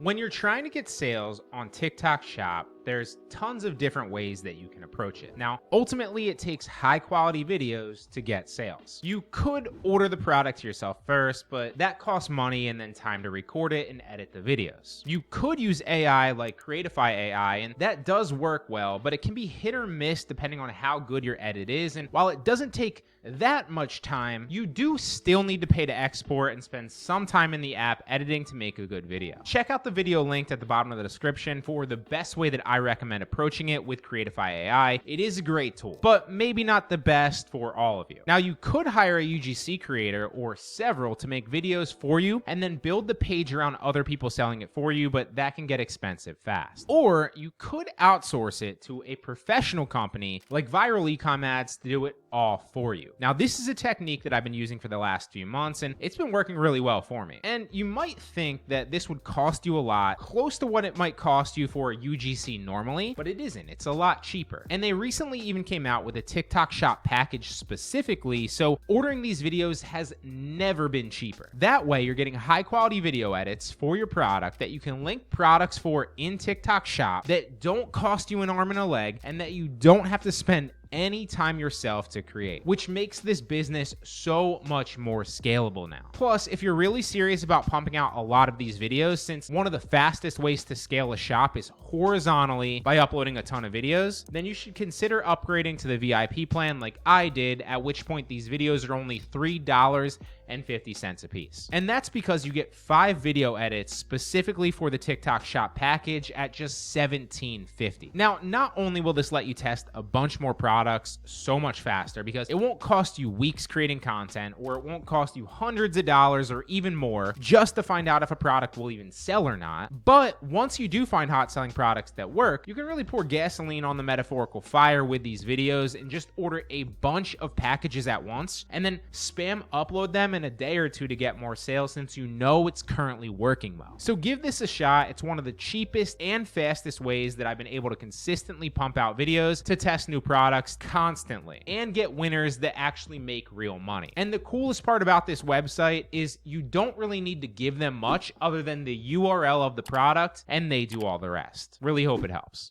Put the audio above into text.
When you're trying to get sales on TikTok Shop, there's tons of different ways that you can approach it. Now, ultimately, it takes high quality videos to get sales. You could order the product yourself first, but that costs money and then time to record it and edit the videos. You could use AI like Creatify AI, and that does work well, but it can be hit or miss depending on how good your edit is. And while it doesn't take that much time, you do still need to pay to export and spend some time in the app editing to make a good video. Check out the video linked at the bottom of the description for the best way that I recommend approaching it with Creatify AI. It is a great tool, but maybe not the best for all of you. Now, you could hire a UGC creator or several to make videos for you and then build the page around other people selling it for you, but that can get expensive fast. Or you could outsource it to a professional company like Viral Ecom Ads to do it all for you. Now, this is a technique that I've been using for the last few months, and it's been working really well for me. And you might think that this would cost you a lot, close to what it might cost you for a UGC normally, but it isn't. It's a lot cheaper. And they recently even came out with a TikTok Shop package specifically, so ordering these videos has never been cheaper. That way, you're getting high quality video edits for your product that you can link products for in TikTok Shop that don't cost you an arm and a leg, and that you don't have to spend any time yourself to create, which makes this business so much more scalable now. Plus, if you're really serious about pumping out a lot of these videos, since one of the fastest ways to scale a shop is horizontally by uploading a ton of videos, then you should consider upgrading to the VIP plan like I did, at which point these videos are only $3.50 a piece. And that's because you get 5 video edits specifically for the TikTok Shop package at just $17.50. Now, not only will this let you test a bunch more products so much faster, because it won't cost you weeks creating content, or it won't cost you hundreds of dollars or even more just to find out if a product will even sell or not. But once you do find hot selling products that work, you can really pour gasoline on the metaphorical fire with these videos and just order a bunch of packages at once and then spam upload them in a day or two to get more sales, since you know it's currently working well. So give this a shot. It's one of the cheapest and fastest ways that I've been able to consistently pump out videos to test new products constantly and get winners that actually make real money. And the coolest part about this website is you don't really need to give them much other than the URL of the product, and they do all the rest. Really hope it helps.